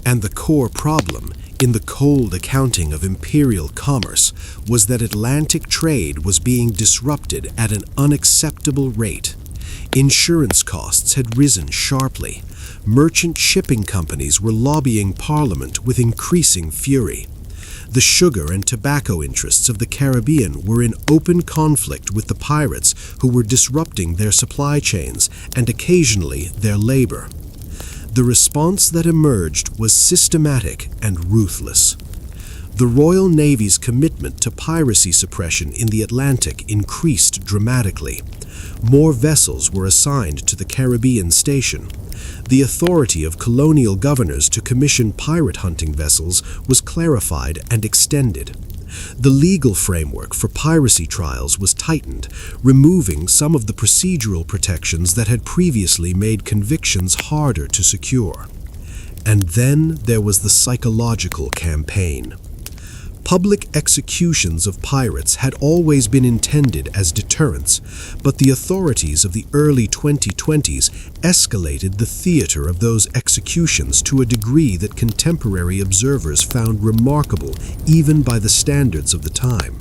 And the core problem, in the cold accounting of imperial commerce, was that Atlantic trade was being disrupted at an unacceptable rate. Insurance costs had risen sharply. Merchant shipping companies were lobbying Parliament with increasing fury. The sugar and tobacco interests of the Caribbean were in open conflict with the pirates who were disrupting their supply chains and occasionally their labor. The response that emerged was systematic and ruthless. The Royal Navy's commitment to piracy suppression in the Atlantic increased dramatically. More vessels were assigned to the Caribbean station. The authority of colonial governors to commission pirate hunting vessels was clarified and extended. The legal framework for piracy trials was tightened, removing some of the procedural protections that had previously made convictions harder to secure. And then there was the psychological campaign. Public executions of pirates had always been intended as deterrents, but the authorities of the early 2020s escalated the theater of those executions to a degree that contemporary observers found remarkable even by the standards of the time.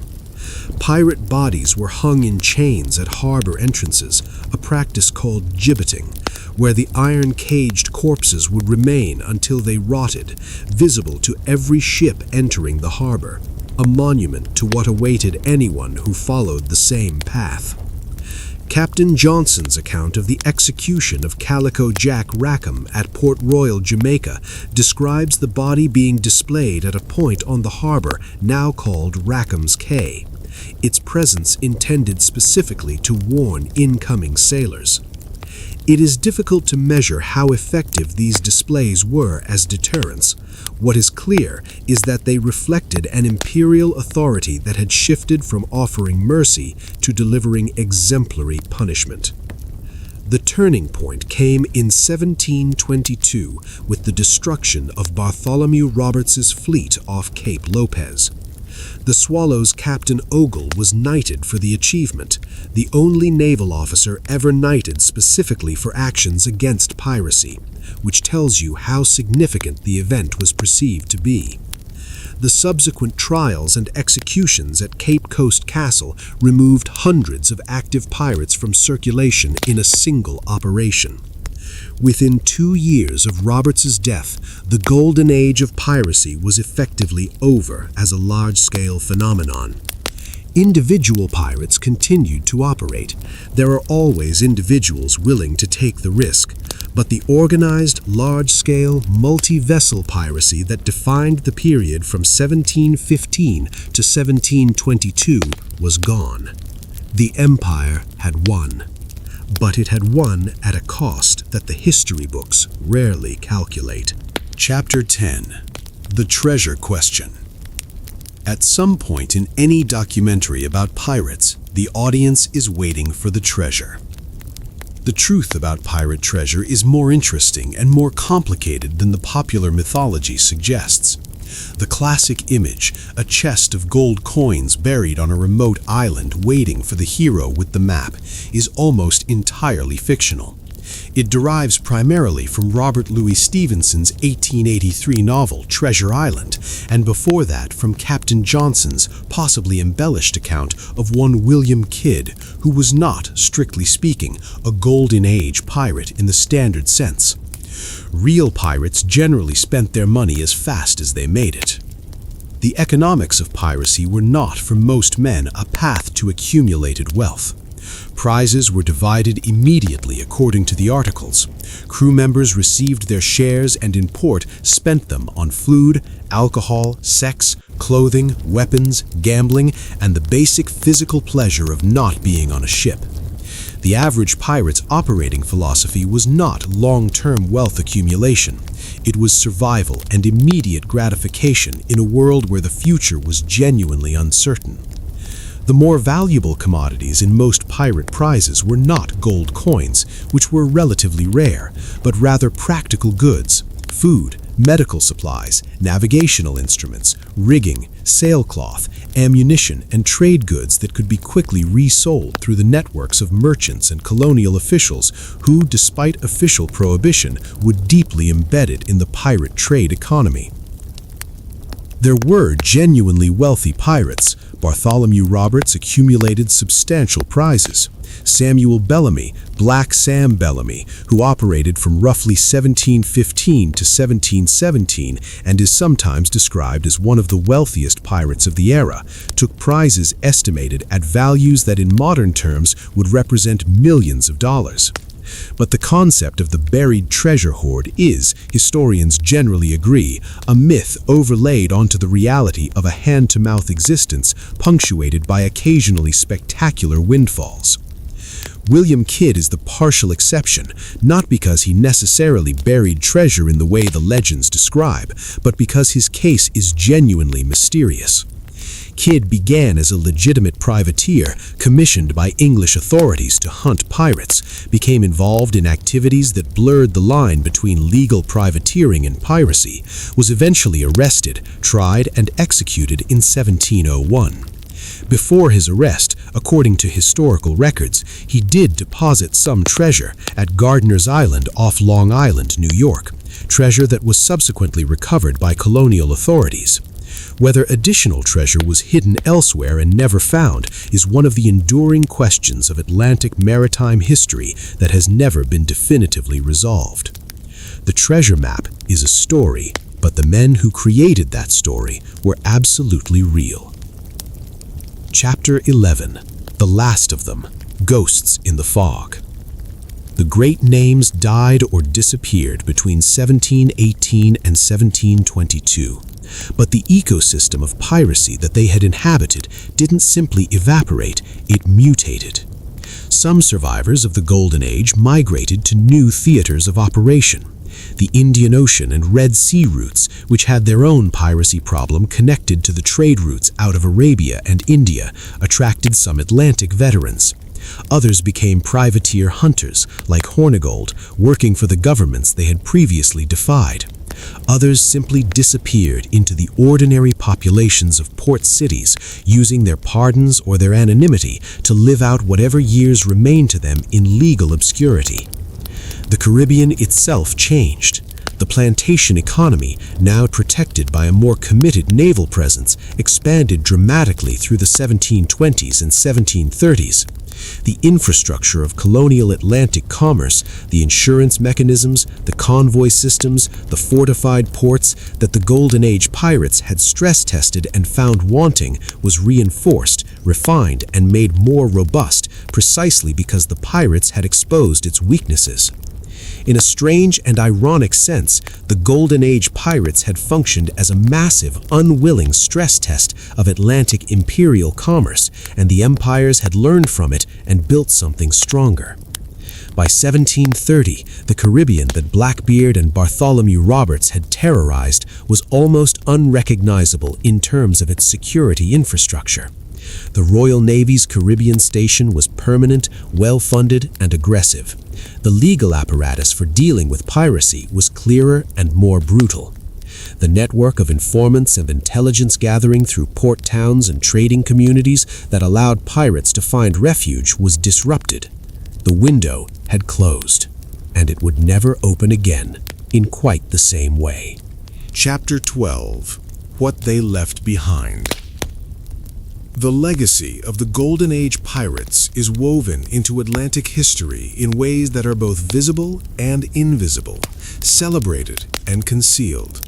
Pirate bodies were hung in chains at harbor entrances, a practice called gibbeting, where the iron-caged corpses would remain until they rotted, visible to every ship entering the harbor, a monument to what awaited anyone who followed the same path. Captain Johnson's account of the execution of Calico Jack Rackham at Port Royal, Jamaica, describes the body being displayed at a point on the harbor now called Rackham's Cay, its presence intended specifically to warn incoming sailors. It is difficult to measure how effective these displays were as deterrents. What is clear is that they reflected an imperial authority that had shifted from offering mercy to delivering exemplary punishment. The turning point came in 1722 with the destruction of Bartholomew Roberts's fleet off Cape Lopez. The Swallow's Captain Ogle was knighted for the achievement, the only naval officer ever knighted specifically for actions against piracy, which tells you how significant the event was perceived to be. The subsequent trials and executions at Cape Coast Castle removed hundreds of active pirates from circulation in a single operation. Within 2 years of Roberts's death, the golden age of piracy was effectively over as a large-scale phenomenon. Individual pirates continued to operate. There are always individuals willing to take the risk, but the organized, large-scale, multi-vessel piracy that defined the period from 1715 to 1722 was gone. The empire had won. But it had won at a cost that the history books rarely calculate. Chapter 10. The Treasure Question. At some point in any documentary about pirates, the audience is waiting for the treasure. The truth about pirate treasure is more interesting and more complicated than the popular mythology suggests. The classic image, a chest of gold coins buried on a remote island waiting for the hero with the map, is almost entirely fictional. It derives primarily from Robert Louis Stevenson's 1883 novel Treasure Island, and before that from Captain Johnson's possibly embellished account of one William Kidd, who was not, strictly speaking, a Golden Age pirate in the standard sense. Real pirates generally spent their money as fast as they made it. The economics of piracy were not, for most men, a path to accumulated wealth. Prizes were divided immediately according to the articles. Crew members received their shares and in port spent them on food, alcohol, sex, clothing, weapons, gambling, and the basic physical pleasure of not being on a ship. The average pirate's operating philosophy was not long-term wealth accumulation. It was survival and immediate gratification in a world where the future was genuinely uncertain. The more valuable commodities in most pirate prizes were not gold coins, which were relatively rare, but rather practical goods, food, medical supplies, navigational instruments, rigging, sailcloth, ammunition, and trade goods that could be quickly resold through the networks of merchants and colonial officials who, despite official prohibition, were deeply embedded in the pirate trade economy. There were genuinely wealthy pirates, Bartholomew Roberts accumulated substantial prizes. Samuel Bellamy, Black Sam Bellamy, who operated from roughly 1715 to 1717 and is sometimes described as one of the wealthiest pirates of the era, took prizes estimated at values that in modern terms would represent millions of dollars. But the concept of the buried treasure hoard is, historians generally agree, a myth overlaid onto the reality of a hand-to-mouth existence punctuated by occasionally spectacular windfalls. William Kidd is the partial exception, not because he necessarily buried treasure in the way the legends describe, but because his case is genuinely mysterious. Kidd began as a legitimate privateer commissioned by English authorities to hunt pirates, became involved in activities that blurred the line between legal privateering and piracy, was eventually arrested, tried, and executed in 1701. Before his arrest, according to historical records, he did deposit some treasure at Gardiner's Island off Long Island, New York, treasure that was subsequently recovered by colonial authorities. Whether additional treasure was hidden elsewhere and never found is one of the enduring questions of Atlantic maritime history that has never been definitively resolved. The treasure map is a story, but the men who created that story were absolutely real. Chapter 11. The Last of Them, Ghosts in the Fog. The great names died or disappeared between 1718 and 1722. But the ecosystem of piracy that they had inhabited didn't simply evaporate, it mutated. Some survivors of the Golden Age migrated to new theaters of operation. The Indian Ocean and Red Sea routes, which had their own piracy problem connected to the trade routes out of Arabia and India, attracted some Atlantic veterans. Others became privateer hunters, like Hornigold, working for the governments they had previously defied. Others simply disappeared into the ordinary populations of port cities, using their pardons or their anonymity to live out whatever years remained to them in legal obscurity. The Caribbean itself changed. The plantation economy, now protected by a more committed naval presence, expanded dramatically through the 1720s and 1730s. The infrastructure of colonial Atlantic commerce, the insurance mechanisms, the convoy systems, the fortified ports that the Golden Age pirates had stress-tested and found wanting was reinforced, refined, and made more robust precisely because the pirates had exposed its weaknesses. In a strange and ironic sense, the Golden Age pirates had functioned as a massive, unwilling stress test of Atlantic imperial commerce, and the empires had learned from it and built something stronger. By 1730, the Caribbean that Blackbeard and Bartholomew Roberts had terrorized was almost unrecognizable in terms of its security infrastructure. The Royal Navy's Caribbean station was permanent, well-funded, and aggressive. The legal apparatus for dealing with piracy was clearer and more brutal. The network of informants and intelligence gathering through port towns and trading communities that allowed pirates to find refuge was disrupted. The window had closed, and it would never open again in quite the same way. Chapter 12. What They Left Behind. The legacy of the Golden Age pirates is woven into Atlantic history in ways that are both visible and invisible, celebrated and concealed.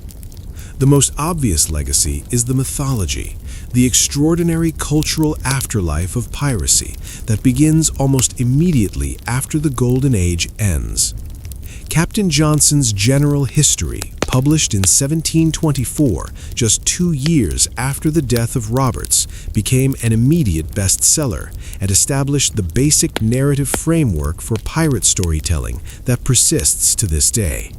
The most obvious legacy is the mythology, the extraordinary cultural afterlife of piracy that begins almost immediately after the Golden Age ends. Captain Johnson's General History, published in 1724, just 2 years after the death of Roberts, became an immediate bestseller and established the basic narrative framework for pirate storytelling that persists to this day.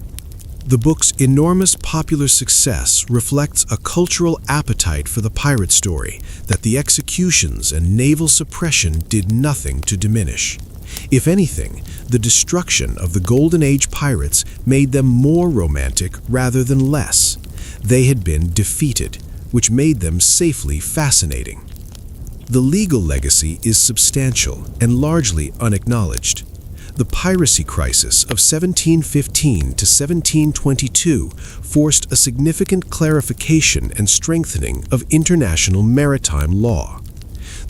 The book's enormous popular success reflects a cultural appetite for the pirate story that the executions and naval suppression did nothing to diminish. If anything, the destruction of the Golden Age pirates made them more romantic rather than less. They had been defeated, which made them safely fascinating. The legal legacy is substantial and largely unacknowledged. The piracy crisis of 1715 to 1722 forced a significant clarification and strengthening of international maritime law.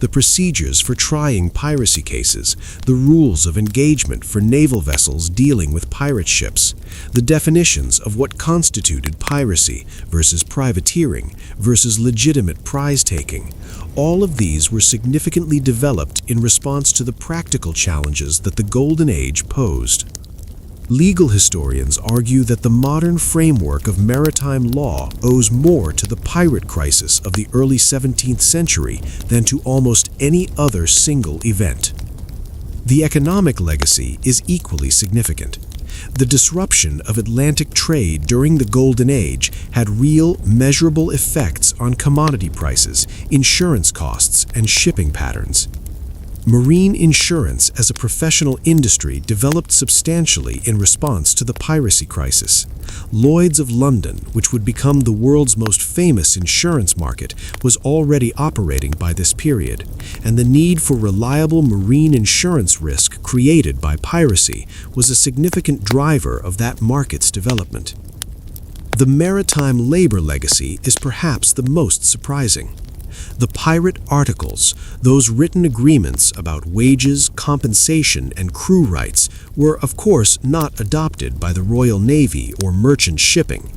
the procedures for trying piracy cases, the rules of engagement for naval vessels dealing with pirate ships, the definitions of what constituted piracy versus privateering versus legitimate prize-taking. All of these were significantly developed in response to the practical challenges that the Golden Age posed. Legal historians argue that the modern framework of maritime law owes more to the pirate crisis of the early 17th century than to almost any other single event. The economic legacy is equally significant. The disruption of Atlantic trade during the Golden Age had real, measurable effects on commodity prices, insurance costs, and shipping patterns. Marine insurance as a professional industry developed substantially in response to the piracy crisis. Lloyd's of London, which would become the world's most famous insurance market, was already operating by this period, and the need for reliable marine insurance risk created by piracy was a significant driver of that market's development. The maritime labor legacy is perhaps the most surprising. The pirate articles, those written agreements about wages, compensation, and crew rights, were of course not adopted by the Royal Navy or merchant shipping.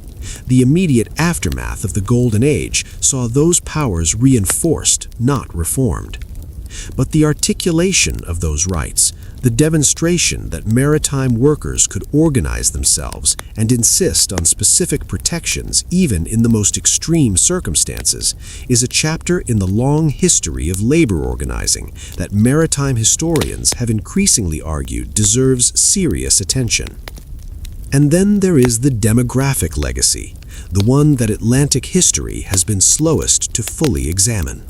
The immediate aftermath of the Golden Age saw those powers reinforced, not reformed. But the articulation of those rights, the demonstration that maritime workers could organize themselves and insist on specific protections even in the most extreme circumstances, is a chapter in the long history of labor organizing that maritime historians have increasingly argued deserves serious attention. And then there is the demographic legacy, the one that Atlantic history has been slowest to fully examine.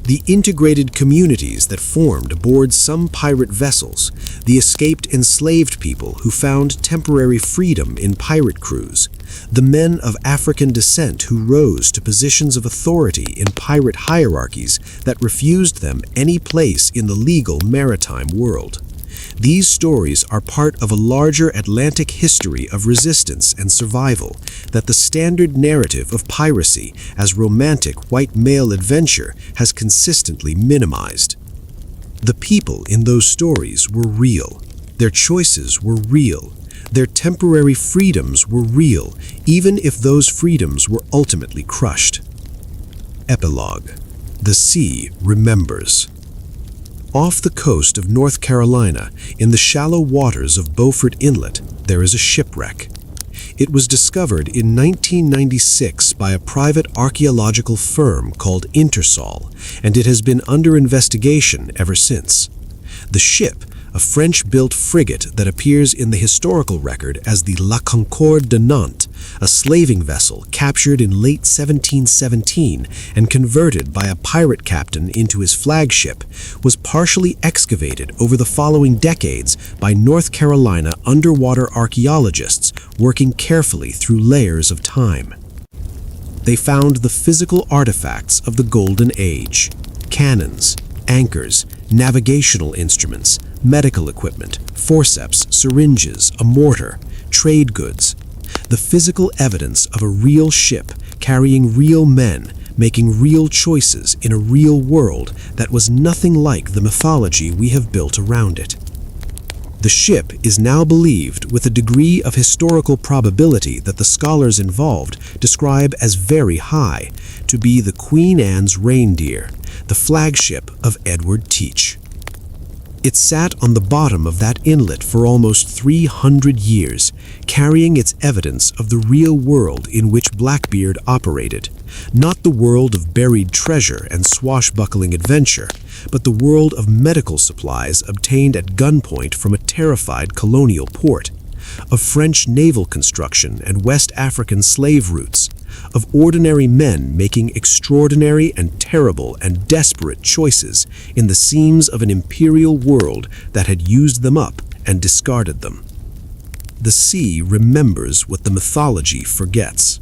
The integrated communities that formed aboard some pirate vessels, the escaped enslaved people who found temporary freedom in pirate crews, the men of African descent who rose to positions of authority in pirate hierarchies that refused them any place in the legal maritime world. These stories are part of a larger Atlantic history of resistance and survival that the standard narrative of piracy as romantic white male adventure has consistently minimized. The people in those stories were real. Their choices were real. Their temporary freedoms were real, even if those freedoms were ultimately crushed. Epilogue. The sea remembers. Off the coast of North Carolina, in the shallow waters of Beaufort Inlet, there is a shipwreck. It was discovered in 1996 by a private archaeological firm called Intersol, and it has been under investigation ever since. The ship, a French-built frigate that appears in the historical record as the La Concorde de Nantes, a slaving vessel captured in late 1717 and converted by a pirate captain into his flagship, was partially excavated over the following decades by North Carolina underwater archaeologists working carefully through layers of time. They found the physical artifacts of the Golden Age: cannons, anchors, navigational instruments, medical equipment, forceps, syringes, a mortar, trade goods. The physical evidence of a real ship carrying real men, making real choices in a real world that was nothing like the mythology we have built around it. The ship is now believed, with a degree of historical probability that the scholars involved describe as very high, to be the Queen Anne's Reindeer, the flagship of Edward Teach. It sat on the bottom of that inlet for almost 300 years, carrying its evidence of the real world in which Blackbeard operated, not the world of buried treasure and swashbuckling adventure, but the world of medical supplies obtained at gunpoint from a terrified colonial port, of French naval construction and West African slave routes, of ordinary men making extraordinary and terrible and desperate choices in the seams of an imperial world that had used them up and discarded them. The sea remembers what the mythology forgets.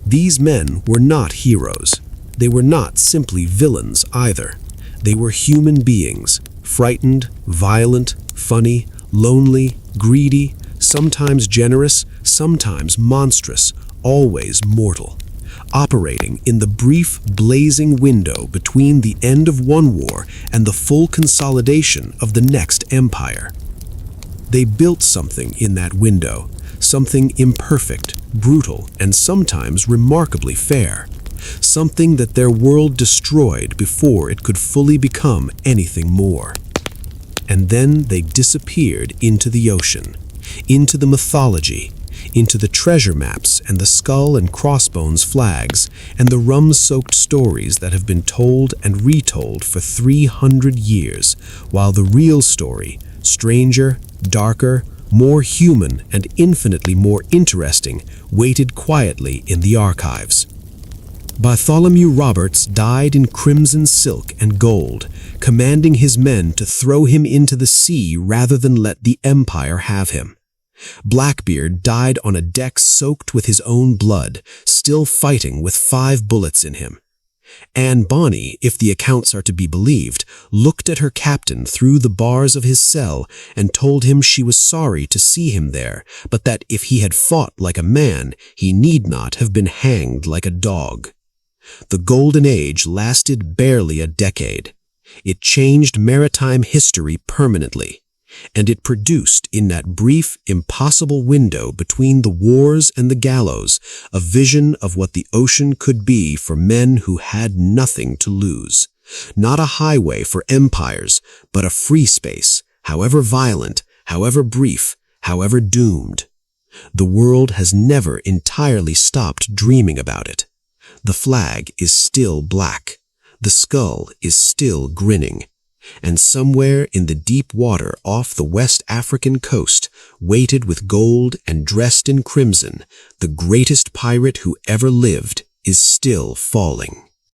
These men were not heroes. They were not simply villains either. They were human beings, frightened, violent, funny, lonely, greedy, sometimes generous, sometimes monstrous, always mortal. operating in the brief, blazing window between the end of one war and the full consolidation of the next empire. They built something in that window, something imperfect, brutal, and sometimes remarkably fair, something that their world destroyed before it could fully become anything more. And then they disappeared into the ocean, into the mythology, into the treasure maps and the skull and crossbones flags and the rum-soaked stories that have been told and retold for 300 years, while the real story, stranger, darker, more human, and infinitely more interesting, waited quietly in the archives. Bartholomew Roberts died in crimson silk and gold, commanding his men to throw him into the sea rather than let the Empire have him. Blackbeard died on a deck soaked with his own blood, still fighting with 5 bullets in him. Anne Bonny, if the accounts are to be believed, looked at her captain through the bars of his cell and told him she was sorry to see him there, but that if he had fought like a man, he need not have been hanged like a dog. The Golden Age lasted barely a decade. It changed maritime history permanently, and it produced in that brief, impossible window between the wars and the gallows a vision of what the ocean could be for men who had nothing to lose. Not a highway for empires, but a free space, however violent, however brief, however doomed. The world has never entirely stopped dreaming about it. The flag is still black. The skull is still grinning. And somewhere in the deep water off the West African coast, weighted with gold and dressed in crimson, the greatest pirate who ever lived is still falling.